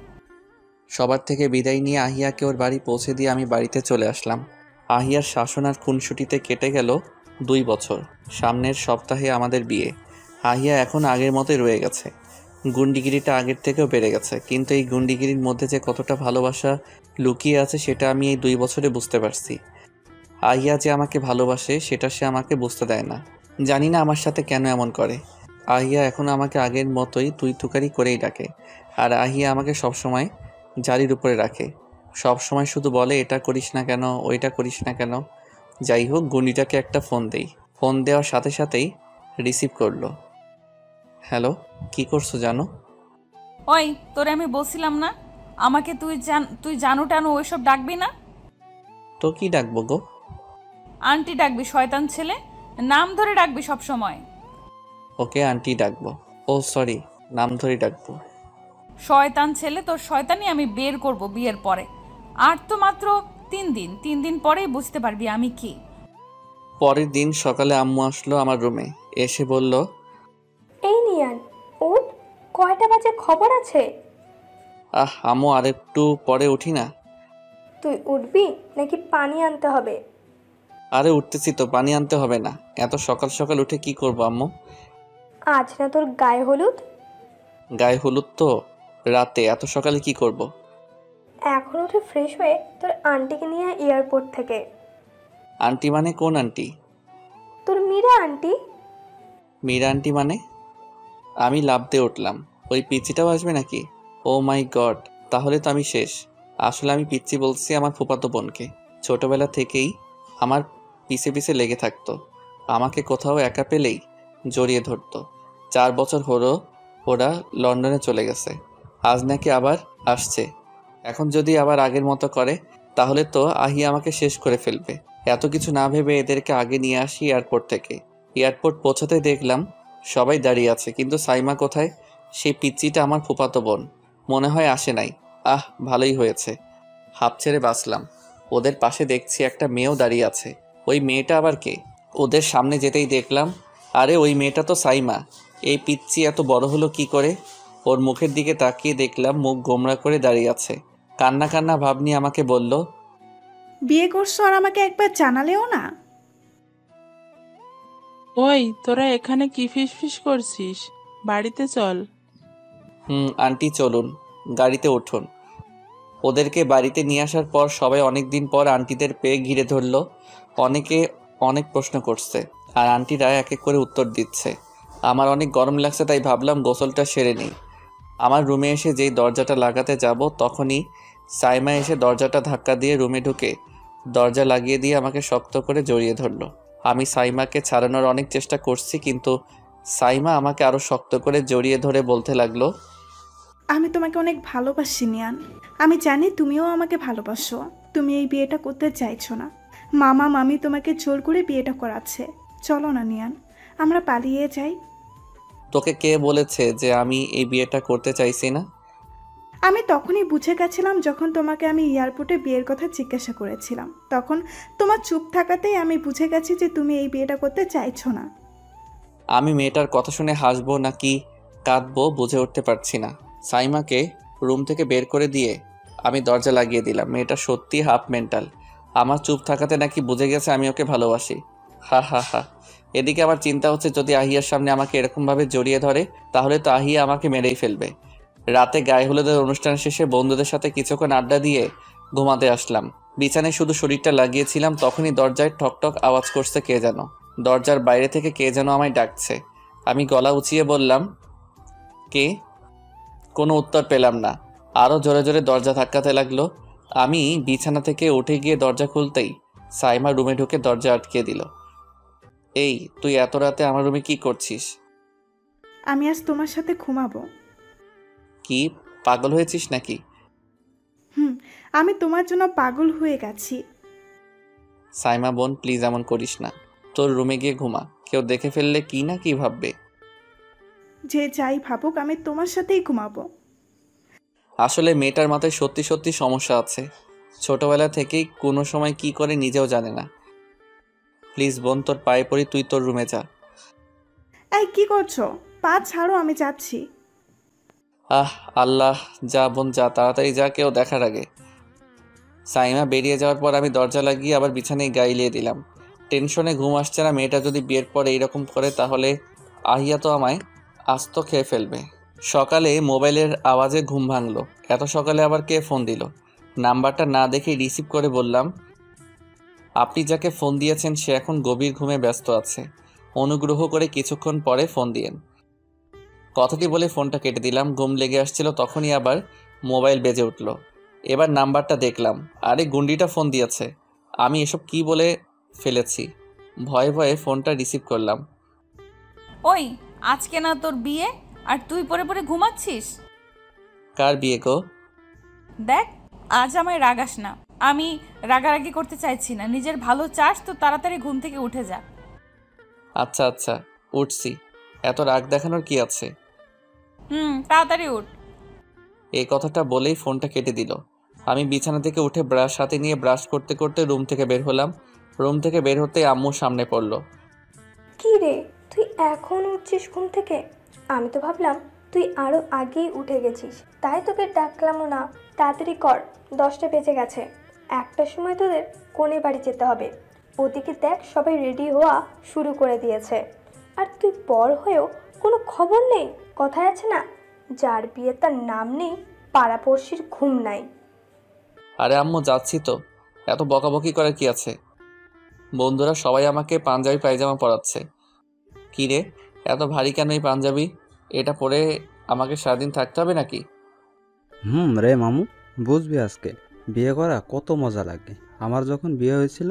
সবার থেকে বিদায় নিয়ে আহিয়াকে ওর বাড়ি পৌঁছে দিয়ে আমি বাড়িতে চলে আসলাম। আহিয়ার শাসন আর খুনসুটিতে কেটে গেল 2 বছর। সামনের সপ্তাহে আমাদের বিয়ে। আহিয়া এখন আগের মতোই রয়ে গেছে। গুন্ডিগিরিটা আগের থেকেও বেড়ে গেছে, কিন্তু এই গুন্ডিগিরির মধ্যে যে কতটা ভালোবাসা লুকিয়ে আছে সেটা আমি এই 2 বছরে বুঝতে পারছি। আহিয়া যে আমাকে ভালোবাসে সেটা সে আমাকে বুঝতে দেয় না। জানি না আমার সাথে কেন এমন করে। আহিয়া এখন আমাকে আগের মতোই তুই তুকারি করেই ডাকে। আর আহিয়া আমাকে সবসময় জারির উপরে রাখে। সব সময় শুধু বলে এটা করিস না কেন, ওইটা করিস না কেন। যাই হোক, গুন্ডিটাকে একটা ফোন দেই। ফোন দেওয়ার সাথে সাথেই রিসিভ করলো। হ্যালো, কি করছো জানো? ওই তোরে আমি বলছিলাম না, আমাকে তুই জানো টানো ওইসব ডাকবি না। তো কি ডাকবো গো? আন্টি ডাকবি, শয়তান ছেলে, নাম ধরে ডাকবি সব সময়। ওকে আন্টি ডাকবো। ও সরি, নাম ধরে ডাকবো। শয়তান ছেলে, তোর শয়তানি আমি বের করব বিয়ের পরে। আর তো মাত্র 3 দিন পরেই বুঝতে পারবি আমি কি। পরের দিন সকালে আম্মু আসলো আমার রুমে। এসে বলল, এই নিয়ান, উঠ, কয়টা বাজে খবর আছে? আম্মু আরেকটু পরে উঠি না? তুই উঠবি নাকি পানি আনতে হবে? আরে উঠতেছি তো, পানি আনতে হবে না। এত সকাল সকাল উঠে কি করবো আম্মু? আজ না তোর গায়ে হলুদ? গায়ে হলুদ তো রাতে, এত সকালে কি করব? এখন উঠে ফ্রেশ হয়ে তোর আন্টিকে নিয়ে এয়ারপোর্ট থেকে। আন্টি মানে কোন আন্টি? তোর মীরা আন্টি। মীরা আন্টি মানে? আমি লাফ দিয়ে উঠলাম। ওই পিচ্চিটাও আসবে নাকি? ও মাই গড, তাহলে তো আমি শেষ। আসলে আমি পিচ্চি বলছি আমার ফুফাতো বোনকে। ছোটবেলা থেকেই আমার পিছে পিছে লেগে থাকতো। আমাকে কোথাও একা পেলেই জড়িয়ে ধরতো। 4 বছর হলো ওরা লন্ডনে চলে গেছে। আজ নাকি আবার আসছে। এখন যদি আবার আগের মতো করে তাহলে তো আহিয়া আমাকে শেষ করে ফেলবে। এত কিছু না ভেবে এদেরকে আগে নিয়ে আসি এয়ারপোর্ট থেকে। এয়ারপোর্ট পৌঁছাতে দেখলাম সবাই দাঁড়িয়ে আছে, কিন্তু সাইমা কোথায়? সেই পিচ্চিটা আমার ফুফাতো বোন মনে হয় আসে নাই। ভালোই হয়েছে, হাঁপ ছেড়ে বাঁচলাম। ওদের পাশে দেখছি একটা মেয়েও দাঁড়িয়ে আছে। ওই মেয়েটা আবার কে? ওদের সামনে যেতেই দেখলাম, আরে ওই মেয়েটা তো সাইমা। এই পিচ্চি এত বড় হলো কি করে? ওর মুখের দিকে তাকিয়ে দেখলাম মুখ গোমড়া করে দাঁড়িয়ে আছে। কান্না কান্না ভাব নিয়ে আমাকে বলল, বিয়ে করছো আর আমাকে একবার জানালেও না? ওই তোরা এখানে কি ফিসফিস করছিস? বাড়িতে চল। আন্টি চলুন, গাড়িতে উঠুন। ওদেরকে বাড়িতে নিয়ে আসার পর সবাই অনেক দিন পর আন্টিদের পেয়ে ঘিরে ধরলো। অনেকে অনেক প্রশ্ন করছে আর আন্টিরা এক এক করে উত্তর দিচ্ছে। আমার অনেক গরম লাগছে, তাই ভাবলাম গোসলটা সেরে নিই। আমার রুমে এসে যেই দরজাটা লাগাতে যাব তখনই সাইমা এসে দরজাটা ধাক্কা দিয়ে রুমে ঢুকে দরজা লাগিয়ে দিয়ে আমাকে শক্ত করে জড়িয়ে ধরলো। আমি সাইমাকে ছাড়ানোর অনেক চেষ্টা করছি, কিন্তু সাইমা আমাকে আরও শক্ত করে জড়িয়ে ধরে বলতে লাগলো, আমি তোমাকে অনেক ভালোবাসি নিয়ান। আমি জানি তুমিও আমাকে ভালোবাসো। তুমি এই বিয়েটা করতে চাইছো না। মামা মামি তোমাকে জোর করে বিয়েটা করাচ্ছে। চলো না নিয়ান, আমরা পালিয়ে যাই। তোকে কে বলেছে যে আমি এই বিয়েটা করতে চাইছি না? আমি তখনই বুঝে গেছিলাম যখন তোমাকে আমি এয়ারপোর্টে বিয়ের কথা জিজ্ঞাসা করেছিলাম। তখন তোমার চুপ থাকাতেই আমি বুঝে গেছি যে তুমি এই বিয়েটা করতে চাইছো না। আমি মেয়েটার কথা শুনে হাসবো নাকি কাঁদবো বুঝে উঠতে পারছি না। সাইমাকে রুম থেকে বের করে দিয়ে আমি দরজা লাগিয়ে দিলাম। মেয়েটা সত্যি হাফ মেন্টাল। আমার চুপ থাকাতে নাকি বুঝে গেছে আমি ওকে ভালোবাসি। হা হা হা। এদিকে আমার চিন্তা হচ্ছে, যদি আহিয়ার সামনে আমাকে এরকমভাবে জড়িয়ে ধরে তাহলে তো আহিয়া আমাকে মেরেই ফেলবে। রাতে গায়ে হলুদের অনুষ্ঠান শেষে বন্ধুদের সাথে কিছুক্ষণ আড্ডা দিয়ে ঘুমাতে আসলাম। বিছানায় শুধু শরীরটা লাগিয়েছিলাম, তখনই দরজায় ঠকঠক আওয়াজ করছে কে যেন। দরজার বাইরে থেকে কে যেন আমায় ডাকছে। আমি গলা উঁচিয়ে বললাম, কে? কোনো উত্তর পেলাম না। আরও জোরে জোরে দরজা ধাক্কাতে লাগলো। আমি বিছানা থেকে উঠে গিয়ে দরজা খুলতেই সাইমা রুমে ঢুকে দরজা আটকে দিল। এই, তুই এত রাতে আমার রুমে কি করছিস? আমি আজ তোমার সাথে ঘুমাবো। কি পাগল হয়েছিস নাকি? আমি তোমার জন্য পাগল হয়ে গেছি। সাইমা বোন, প্লিজ এমন করিস না। তোর রুমে গিয়ে ঘুমা। কেউ দেখে ফেললে কি না কি ভাববে। যে যাই ভাবুক, আমি তোমার সাথেই ঘুমাবো। আসলে মেয়েটার মাথায় সত্যি সত্যি সমস্যা আছে। ছোটবেলা থেকেই কোনো সময় কি করে নিজেও জানে না। প্লিজ বোন, তোর পায়ে পড়ি, তুই তোর রুমে যা। এই কি করছো? পা ছাড়ো, আমি যাচ্ছি। আহ আল্লাহ, যা বোন যা, তাড়াতাড়ি যা, কেউ দেখার আগে। সাইমা বেরিয়ে যাওয়ার পর আমি দরজা লাগিয়ে আবার বিছানায় গাইলিয়ে দিলাম। টেনশনে ঘুম আসছে না। মেয়েটা যদি বিয়ের পরে এইরকম করে তাহলে আহিয়া তো আমায় আস্ত খেয়ে ফেলবে। সকালে মোবাইলের আওয়াজে ঘুম ভাঙলো। এত সকালে আবার কে ফোন দিল? নাম্বারটা না দেখেই রিসিভ করে বললাম, আপনি যাকে ফোন দিয়েছেন সে এখন গভীর ঘুমে ব্যস্ত আছে। অনুগ্রহ করে কিছুক্ষণ পরে ফোন দিয়েন। কথাটি বলে ফোনটা কেটে দিলাম। ঘুম লেগে আসছিল, তখনই আবার মোবাইল বেজে উঠল। এবার নাম্বারটা দেখলাম, আরে গুন্ডিটা ফোন দিয়েছে। আমি এসব কি বলে ফেলেছি। ভয়ে ভয়ে ফোনটা রিসিভ করলাম। ওই, আজকে না তোর বিয়ে, আর তুই পরে পরে ঘুমাচ্ছিস? কার বিয়ে গো? দেখ, আজ আমায় রাগাস না। আমি রাগারাগি করতে চাইছি না। নিজের ভালো চাস তো তাড়াতাড়ি ঘুম থেকে উঠে যা। আচ্ছা আচ্ছা, উঠছি। এত রাগ দেখানোর কি আছে? তাড়াতাড়ি উঠ। এই কথাটা বলেই ফোনটা কেটে দিল। আমি বিছানা থেকে উঠে ব্রাশ হাতে নিয়ে ব্রাশ করতে করতে রুম থেকে বের হলাম। রুম থেকে বের হতেই আম্মু সামনে পড়লো। কি রে, তুই এখন উঠছিস ঘুম থেকে? আমি তো ভাবলাম তুই আরও আগেই উঠে গেছিস, তাই তোকে ডাকলামও না। তাড়াতাড়ি কর, 10টা বেজে গেছে। 1টার সময় তোদের কোণে বাড়ি যেতে হবে। ওদিকে দেখ, সবাই রেডি হওয়া শুরু করে দিয়েছে। আর তুই বড় হয়েও কোনো খবর নেই। কথায় আছে না, যার বিয়ে তার নাম নেই, পাড়াপড়শির ঘুম নাই। আরে আম্মু, যাচ্ছি তো, এত বকাবকি করার কি আছে? বন্ধুরা সবাই আমাকে পাঞ্জাবি পায়জামা পরাচ্ছে। কি রে, এত ভারী কেন এই পাঞ্জাবি? এটা পরে আমাকে সারাদিন থাকতে হবে নাকি? রে মামু, বুঝবি আজকে বিয়ে করা কত মজা লাগে। আমার যখন বিয়ে হয়েছিল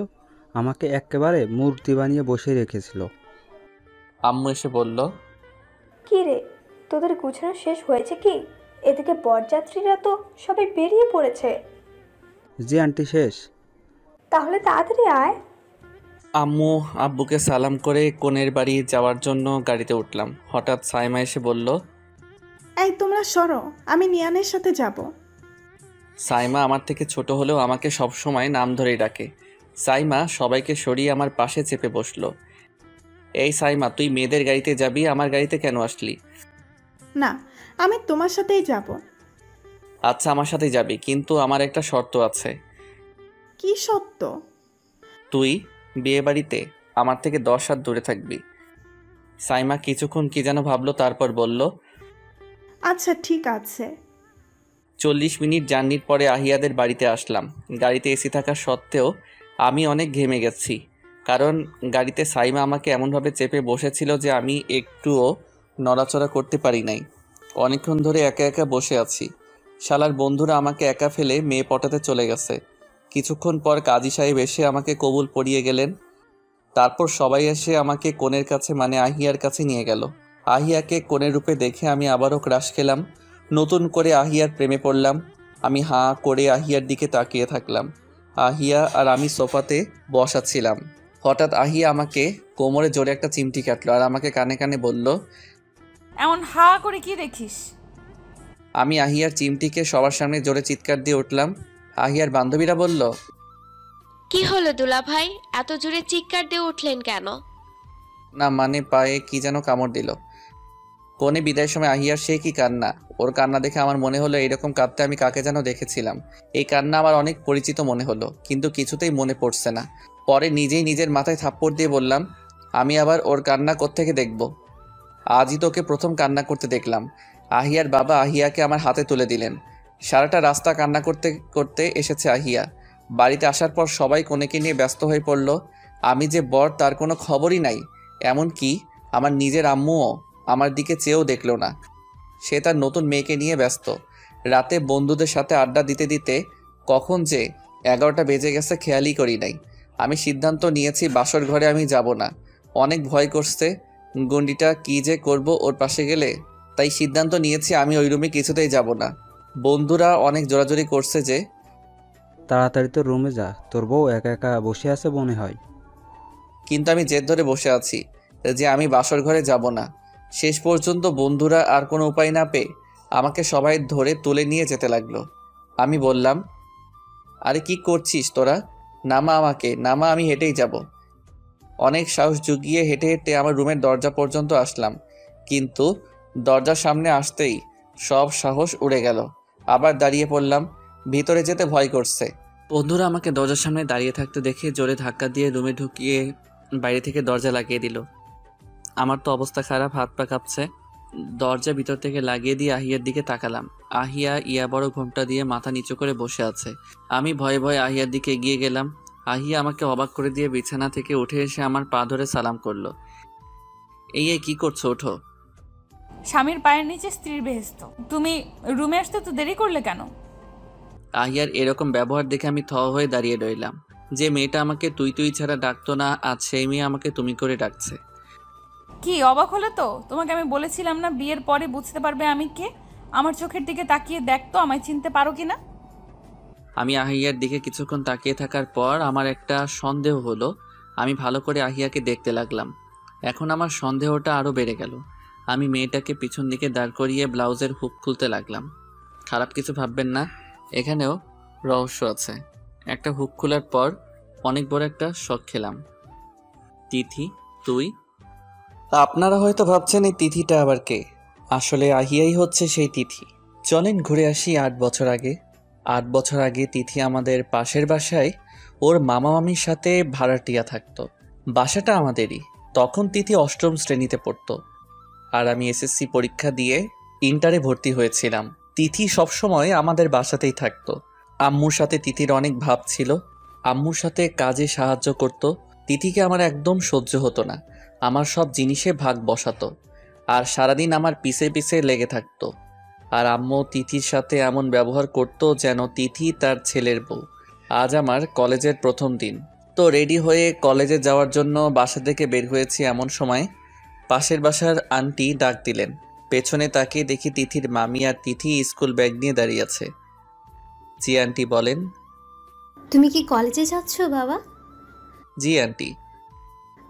আমাকে একেবারে মূর্তি বানিয়ে বসে রেখেছিল। আম্মু এসে বলল, কি রে, তোদের গুছানো শেষ হয়েছে কি? এদিকে বরযাত্রীরা তো সবাই বেরিয়ে পড়েছে। জি আন্টি, শেষ। তাহলে তাড়াতাড়ি আয়। আম্মু আব্বুকে সালাম করে কোণের বাড়ি যাওয়ার জন্য গাড়িতে উঠলাম। হঠাৎ সাইমা এসে বলল, এই তোমরা সরো, আমি নিয়ানের সাথে যাব। সাইমা আমার থেকে ছোট হলেও আমাকে সবসময় নাম ধরেই ডাকে। সাইমা সবাইকে সরিয়ে আমার পাশে চেপে বসলো। এই সাইমা, তুই মেয়েদের গাড়িতে যাবি, আমার গাড়িতে কেন আসলি? না, আমি তোমার সাথেই যাব। আচ্ছা, আমার সাথে যাবি, কিন্তু আমার একটা শর্ত আছে। কি সত্য? তুই বিয়ে বাড়িতে আমার থেকে 10 হাত দূরে থাকবি। সাইমা কিছুক্ষণ কি যেন ভাবলো, তারপর বলল, আচ্ছা ঠিক আছে। 40 মিনিট জার্নির পরে আহিয়াদের বাড়িতে আসলাম। গাড়িতে এসি থাকা সত্ত্বেও আমি অনেক ঘেমে গেছি, কারণ গাড়িতে সাইমা আমাকে এমনভাবে চেপে বসেছিল যে আমি একটুও নড়াচড়া করতে পারি নাই। অনেকক্ষণ ধরে একা একা বসে আছি। শালার বন্ধুরা আমাকে একা ফেলে মেয়ে পটাতে চলে গেছে। কিছুক্ষণ পর কাজী সাহেব এসে আমাকে কবুল পড়িয়ে গেলেন। তারপর সবাই এসে আমাকে কোণের কাছে মানে আহিয়ার কাছে নিয়ে গেল। আহিয়াকে কোণের রূপে দেখে আমি আবারও ক্রাশ খেলাম। নতুন করে আহিয়ার প্রেমে পড়লাম। আমি হাঁ করে আহিয়ার দিকে তাকিয়ে থাকলাম। আহিয়া আর আমি সোফাতে বসা ছিলাম। হঠাৎ আহিয়া আমাকে কোমরে জোরে একটা চিমটি কাটলো আর আমাকে কানে কানে বলল, এমন হা করে কি দেখিস? আমি আহিয়ার চিমটিকে সবার সামনে জোরে চিৎকার দিয়ে উঠলাম। আহিয়ার বান্ধবীরা বলল, কি হলো দুলাভাই, এত জোরে চিৎকার দিয়ে উঠলেন কেন? না মানে পায়ে কি যেন কামড় দিল। কোণে বিদায়ের সময় আহিয়ার সে কি কান্না! ওর কান্না দেখে আমার মনে হলো এইরকম কাঁদতে আমি কাকে যেন দেখেছিলাম। এই কান্না আমার অনেক পরিচিত মনে হলো, কিন্তু কিছুতেই মনে পড়ছে না। পরে নিজেই নিজের মাথায় থাপ্পড় দিয়ে বললাম, আমি আবার ওর কান্না কোত্থেকে দেখব? আজই তোকে প্রথম কান্না করতে দেখলাম। আহিয়ার বাবা আহিয়াকে আমার হাতে তুলে দিলেন। সারাটা রাস্তা কান্না করতে করতে এসেছে আহিয়া। বাড়িতে আসার পর সবাই কোনেকে নিয়ে ব্যস্ত হয়ে পড়ল। আমি যে বর তার কোনো খবরই নাই। এমনকি আমার নিজের আম্মুও আমার দিকে চেয়েও দেখল না। সে তার নতুন মেয়েকে নিয়ে ব্যস্ত। রাতে বন্ধুদের সাথে আড্ডা দিতে দিতে কখন যে 11টা বেজে গেছে খেয়ালই করি নাই। আমি সিদ্ধান্ত নিয়েছি বাসর ঘরে আমি যাব না। অনেক ভয় করছে গন্ডিটা কি যে করব ওর পাশে গেলে। তাই সিদ্ধান্ত নিয়েছি আমি ওই রুমে কিছুতেই যাব না। বন্ধুরা অনেক জোরাজোরি করছে যে তাড়াতাড়ি তো রুমে যা, তোর বউ একা একা বসে আছে মনে হয়। কিন্তু আমি জেদ ধরে বসে আছি যে আমি বাসর ঘরে যাব না। শেষ পর্যন্ত বন্ধুরা আর কোনো উপায় না পেয়ে আমাকে সবাই ধরে তুলে নিয়ে যেতে লাগলো। আমি বললাম, আরে কি করছিস তোরা? নামা আমাকে, নামা, আমি হেঁটেই যাব। অনেক সাহস জুগিয়ে হেঁটে হেঁটে আমার রুমের দরজা পর্যন্ত আসলাম, কিন্তু দরজার সামনে আসতেই সব সাহস উড়ে গেল। আবার দাঁড়িয়ে পড়লাম, ভিতরে যেতে ভয় করছে। বন্ধুরা আমাকে দরজার সামনে দাঁড়িয়ে থাকতে দেখে জোরে ধাক্কা দিয়ে রুমে ঢুকিয়ে বাইরে থেকে দরজা লাগিয়ে দিল। আমার তো অবস্থা খারাপ, হাত পা কাঁপছে। দরজা ভিতর থেকে লাগিয়ে দিয়ে আহিয়ার দিকে তাকালাম। আহিয়া ইয়া বড় ঘোমটা দিয়ে মাথা নিচু করে বসে আছে। আমি ভয়ে ভয়ে আহিয়ার দিকে এগিয়ে গেলাম। আহিয়া আমাকে অবাক করে দিয়ে বিছানা থেকে উঠে এসে আমার পা ধরে সালাম করলো। এই কি করছো, ওঠো। স্বামীর পায়ের নিচে স্ত্রীর বেহেস্ত। তুমি রুমে আসতে তো দেরি করলে কেন? আহিয়ার এরকম ব্যবহার দেখে আমি থ হয়ে দাঁড়িয়ে রইলাম। যে মেয়েটা আমাকে তুই তুই ছাড়া ডাকতো না, আজ সেই মেয়ে আমাকে তুমি করে ডাকছে। কি অবাক হলে তো? তোমাকে আমি বলেছিলাম না বিয়ের পরে বুঝতে পারবে আমি কে। আমার চোখের দিকে তাকিয়ে দেখতো আমায় চিনতে পারো কিনা। আমি আহিয়ার দিকে কিছুক্ষণ তাকিয়ে থাকার পর আমার একটা সন্দেহ হলো। আমি ভালো করে আহিয়াকে দেখতে লাগলাম। এখন আমার সন্দেহটা আরও বেড়ে গেল। আমি মেয়েটাকে পিছন দিকে দাঁড় করিয়ে ব্লাউজের হুক খুলতে লাগলাম। খারাপ কিছু ভাববেন না, এখানেও রহস্য আছে। একটা হুক খোলার পর অনেক বড় একটা শক খেলাম। তিথি, তুই? আপনারা হয়তো ভাবছেন এই তিথিটা আবার কে? আসলে আহিয়াই হচ্ছে সেই তিথি। চলেন ঘুরে আসি 8 বছর আগে। 8 বছর আগে তিথি আমাদের পাশের বাসায় ওর মামা মামির সাথে ভাড়াটিয়া থাকতো। বাসাটা আমাদেরই। তখন তিথি 8ম শ্রেণীতে পড়তো আর আমি এসএসসি পরীক্ষা দিয়ে ইন্টারে ভর্তি হয়েছিলাম। তিথি সবসময় আমাদের বাসাতেই থাকতো। আম্মুর সাথে তিথির অনেক ভাব ছিল। আম্মুর সাথে কাজে সাহায্য করত। তিথিকে আমার একদম সহ্য হতো না। আমার সব জিনিসে ভাগ বসাতো আর সারাদিন আমার পিছে পিছে লেগে থাকতো। আর আম্মু তিথির সাথে এমন ব্যবহার করত যেন তিথি তার ছেলের বউ। আজ আমার কলেজের প্রথম দিন, তো রেডি হয়ে কলেজে যাওয়ার জন্য বাসা থেকে বের হয়েছি। এমন সময় পাশের বাসার আন্টি ডাক দিলেন। পেছনে তাকিয়ে দেখি তিথির মামি আর তিথি স্কুল ব্যাগ নিয়ে দাঁড়িয়ে আছে। জি আন্টি, বলেন। তুমি কি কলেজে যাচ্ছ বাবা? জি আন্টি।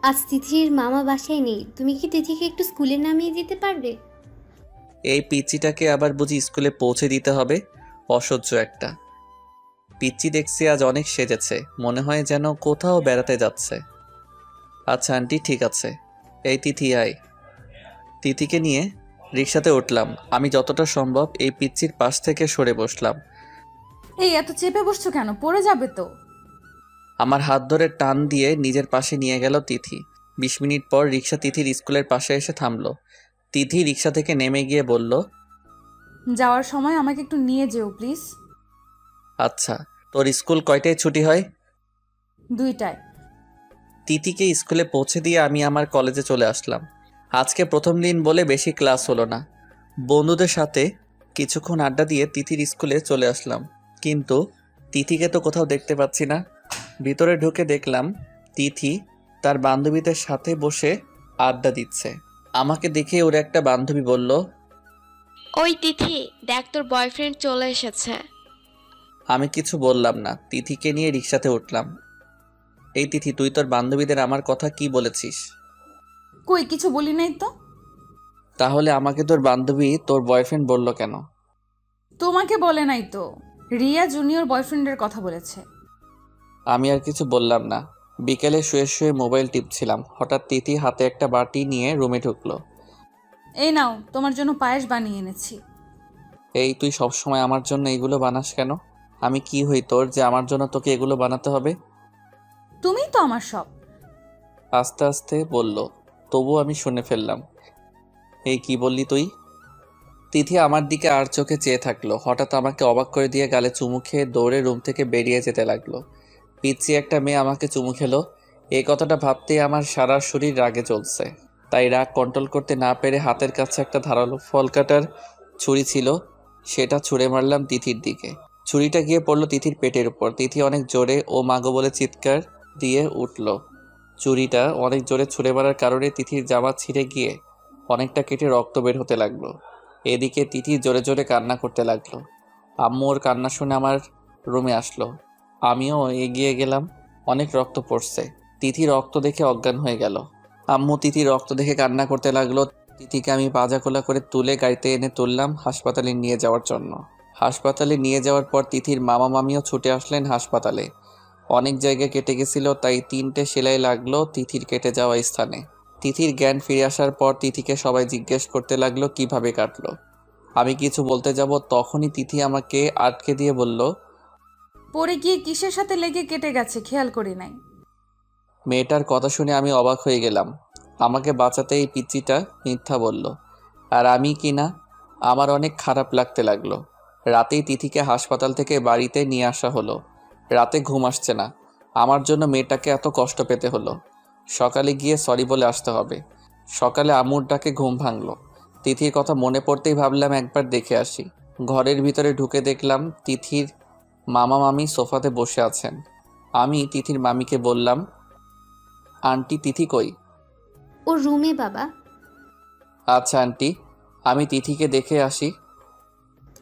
আজ তিথির মামা বাসায় নেই, তুমি কি তিথিকে একটু স্কুলে নামিয়ে দিতে পারবে? এই পিচ্চিটাকে আবার বুঝি স্কুলে পৌঁছে দিতে হবে? অসহ্য একটা পিচ্চি। দেখছি আজ অনেক সেজেছে, মনে হয় যেন কোথাও বেড়াতে যাচ্ছে। আচ্ছা আন্টি, ঠিক আছে। এই তিথি আয়। তিথিকে নিয়ে রিক্সাতে উঠলাম। আমি যতটা সম্ভব এই পিচ্চির পাশ থেকে সরে বসলাম। এই এত চেপে বসছো কেন? পড়ে যাবে তো। আমার হাত ধরে টান দিয়ে নিজের পাশে নিয়ে গেল তিথি। 20 মিনিট পর রিক্সা তিথির স্কুলের পাশে এসে থামলো। তিথি রিক্সা থেকে নেমে গিয়ে বলল, যাওয়ার সময় আমাকে একটু নিয়ে যেও প্লিজ। আচ্ছা, তোর স্কুল কয়টায় ছুটি হয়? 2টায়। তিথিকে স্কুলে পৌঁছে দিয়ে আমি আমার কলেজে চলে আসলাম। আজকে প্রথম দিন বলে বেশি ক্লাস হলো না। বন্ধুদের সাথে কিছুক্ষণ আড্ডা দিয়ে তিথির স্কুলে চলে আসলাম, কিন্তু তিথিকে তো কোথাও দেখতে পাচ্ছি না। ভিতরে ঢুকে দেখলাম তিথি তার বান্ধবীদের সাথে বসে আড্ডা দিচ্ছে। আমাকে দেখে ওর একটা বান্ধবী বলল, ওই তিথি, দেখ তোর বয়ফ্রেন্ড চলে এসেছে। আমি কিছু বললাম না, তিথিকে নিয়ে রিক্সাতে উঠলাম। এই তিথি, তুই তোর বান্ধবীদের আমার কথা কি বলেছিস? কই কিছু বলি নাই তো। তাহলে আমাকে তোর বান্ধবী তোর বয়ফ্রেন্ড বলল কেন? তোমাকে বলে নাই তো, রিয়া জুনিয়র বয়ফ্রেন্ডের কথা বলেছে। আমি আর কিছু বললাম না। বিকেলে শুয়ে শুয়ে মোবাইল টিপছিলাম, হঠাৎ তিথি হাতে একটা বাটি নিয়ে রুমে ঢুকলো। এই নাও, তোমার জন্য পায়েস বানিয়ে এনেছি। এই, তুই সবসময় আমার জন্য এগুলো বানাস কেন? আমি কি হই তোর যে আমার জন্য তোকে এগুলো বানাতে হবে? তুমিই তো আমার সব। আস্তে আস্তে বলল, তবুও আমি শুনে ফেললাম। এই, কি বললি তুই? তিথি আমার দিকে আর চোখে চেয়ে থাকলো। হঠাৎ আমাকে অবাক করে দিয়ে গালে চুমু খেয়ে দৌড়ে রুম থেকে বেরিয়ে যেতে লাগলো। পিচ্ছি একটা মেয়ে আমাকে চুমু খেলো, এই কথাটা ভাবতেই আমার সারা শরীর রাগে চলছে। তাই রাগ কন্ট্রোল করতে না পেরে হাতের কাছে একটা ধারালো ফল কাটার ছুরি ছিল, সেটা ছুঁড়ে মারলাম তিথির দিকে। ছুরিটা গিয়ে পড়লো তিথির পেটের উপর। তিথি অনেক জোরে ও মাগো বলে চিৎকার দিয়ে উঠল। ছুরিটা অনেক জোরে ছুঁড়ে মারার কারণে তিথির জামা ছিঁড়ে গিয়ে অনেকটা কেটে রক্ত বের হতে লাগলো। এদিকে তিথি জোরে জোরে কান্না করতে লাগলো। আম্মু ওর কান্না শুনে আমার রুমে আসলো। আমিও এগিয়ে গেলাম। অনেক রক্ত পড়ছে। তিথি রক্ত দেখে অজ্ঞান হয়ে গেল। আম্মু তিথি রক্ত দেখে কান্না করতে লাগলো। তিথিকে আমি পাজাকোলা করে তুলে গাড়িতে এনে তুললাম হাসপাতালে নিয়ে যাওয়ার জন্য। হাসপাতালে নিয়ে যাওয়ার পর তিথির মামা মামিও ছুটে আসলেন হাসপাতালে। অনেক জায়গায় কেটে গেছিল, তাই 3টে সেলাই লাগলো তিথির কেটে যাওয়া স্থানে। তিথির জ্ঞান ফিরে আসার পর তিথিকে সবাই জিজ্ঞেস করতে লাগলো কিভাবে কাটলো। আমি কিছু বলতে যাব, তখনই তিথি আমাকে আটকে দিয়ে বলল, পরে গিয়ে কিসের সাথে লেগে কেটে গেছে খেয়াল করি নাই। মেয়েটার কথা শুনে আমি অবাক হয়ে গেলাম। আমাকে বাঁচাতে এই পিচ্চিটা মিথ্যা বলল, আর আমি কি না। আমার অনেক খারাপ লাগতে লাগলো। রাতেই তিথিকে হাসপাতাল থেকে বাড়িতে নিয়ে আসা হলো। রাতে ঘুম আসছে না। আমার জন্য মেয়েটাকে এত কষ্ট পেতে হলো। সকালে গিয়ে সরি বলে আসতে হবে। সকালে আম্মুর ডাকে ঘুম ভাঙলো। তিথির কথা মনে পড়তেই ভাবলাম একবার দেখে আসি। ঘরের ভিতরে ঢুকে দেখলাম তিথির মামা মামি সোফাতে বসে আছেন। আমি তিথির মামিকে বললাম, আন্টি তিথি কই? ও রুমে বাবা। আচ্ছা আন্টি, আমি তিথিকে দেখে আসি।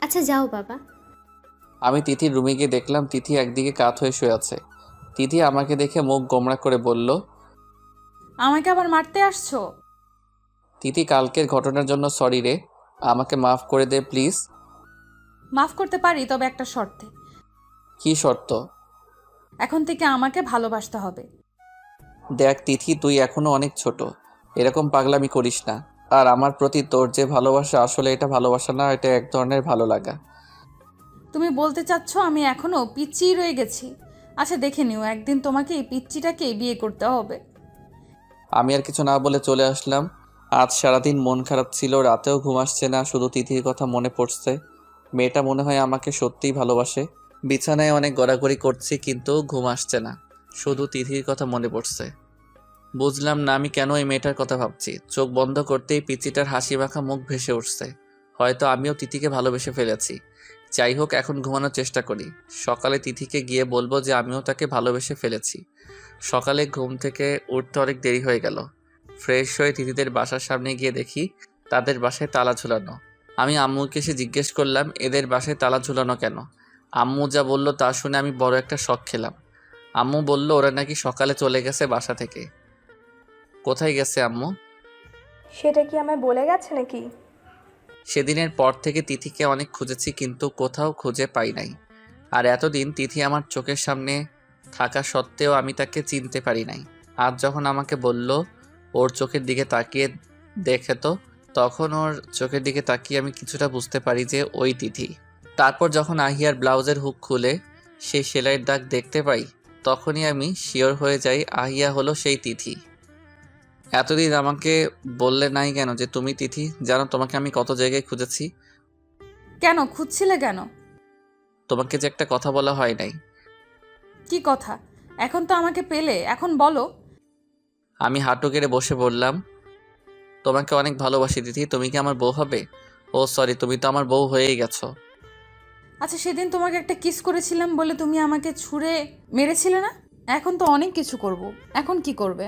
আচ্ছা যাও বাবা। আমি তিথির রুমে গিয়ে দেখলাম তিথি একদিকে কাত হয়ে শুয়ে আছে। তিথি আমাকে দেখে মুখ গোমড়া করে বলল, আমাকে আবার মারতে আসছো? তিথি, কালকের ঘটনার জন্য সরি রে, আমাকে মাফ করে দে প্লিজ। মাফ করতে পারি, তবে একটা শর্তে। কি শর্ত? এখন থেকে আমাকে ভালোবাসতে হবে। দেখ তিথি, তুই এখনো অনেক ছোট, এরকম পাগলামি করিস না। আর আমার প্রতি তোর যে ভালোবাসা, আসলে এটা ভালোবাসা না, এটা এক ধরনের ভালো লাগা। তুমি বলতে চাচ্ছ আমি এখনো পিচ্চিই রয়ে গেছি? আচ্ছা দেখে নিও, একদিন তোমাকে এই পিচ্চিটাকেই বিয়ে করতে হবে। আমি আর কিছু না বলে চলে আসলাম। আজ সারাদিন মন খারাপ ছিল, রাতেও ঘুম আসছে না, শুধু তিথির কথা মনে পড়ছে। মেয়েটা মনে হয় আমাকে সত্যিই ভালোবাসে। বিছানায় অনেক গড়াগড়ি করছি, কিন্তু ঘুম আসছে না, শুধু তিথির কথা মনে পড়ছে। বুঝলাম না আমি কেন এই মেয়েটার কথা ভাবছি। চোখ বন্ধ করতেই পিচিটার হাসি মাখা মুখ ভেসে উঠছে। হয়তো আমিও তিথিকে ভালোবেসে ফেলেছি। যাই হোক, এখন ঘুমানোর চেষ্টা করি। সকালে তিথিকে গিয়ে বলবো যে আমিও তাকে ভালোবেসে ফেলেছি। সকালে ঘুম থেকে উঠতে অনেক দেরি হয়ে গেল। ফ্রেশ হয়ে তিথিদের বাসার সামনে গিয়ে দেখি তাদের বাসায় তালা ঝুলানো। আমি আম্মুকে এসে জিজ্ঞেস করলাম, এদের বাসায় তালা ঝুলানো কেন? আম্মু যা বলল তা শুনে আমি বড় একটা শক খেলাম। আম্মু বলল ওরা নাকি সকালে চলে গেছে বাসা থেকে। কোথায় গেছে আম্মু? সেটা কি আমায় বলে গেছে নাকি? সেদিনের পর থেকে তিথিকে অনেক খুঁজেছি, কিন্তু কোথাও খুঁজে পাই নাই। আর এতদিন তিথি আমার চোখের সামনে থাকা সত্ত্বেও আমি তাকে চিনতে পারি নাই। আজ যখন আমাকে বলল ওর চোখের দিকে তাকিয়ে দেখে, তো তখন ওর চোখের দিকে তাকিয়ে আমি কিছুটা বুঝতে পারি যে ওই তিথি। তারপর যখন আহিয়ার ব্লাউজের হুক খুলে সেই সেলাইয়ের দাগ দেখতে পাই, তখনই আমি শিওর হয়ে যাই আহিয়া হলো সেই তিথি। এতদিন আমাকে বললে নাই কেন যে তুমি তিথি? জানো তোমাকে আমি কত জায়গায় খুঁজেছি। কেন খুঁজছিলে কেন? তোমাকে যে একটা কথা বলা হয় নাই। কি কথা? এখন তো আমাকে পেলে, এখন বলো। আমি হাঁটু গেড়ে বসে বললাম, তোমাকে অনেক ভালোবাসি তিথি। তুমি কি আমার বউ হবে? ও সরি, তুমি তো আমার বউ হয়েই গেছো। আচ্ছা, সেদিন তোমাকে একটা কিস করেছিলাম বলে তুমি আমাকে ছুঁড়ে মেরেছিলে না? এখন তো অনেক কিছু করব। এখন কি করবে?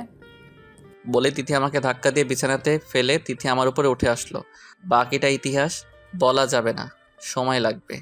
বলে তিথি আমাকে ধাক্কা দিয়ে বিছানাতে ফেলে তিথি আমার উপরে উঠে আসলো। বাকিটা ইতিহাস, বলা যাবে না, সময় লাগবে।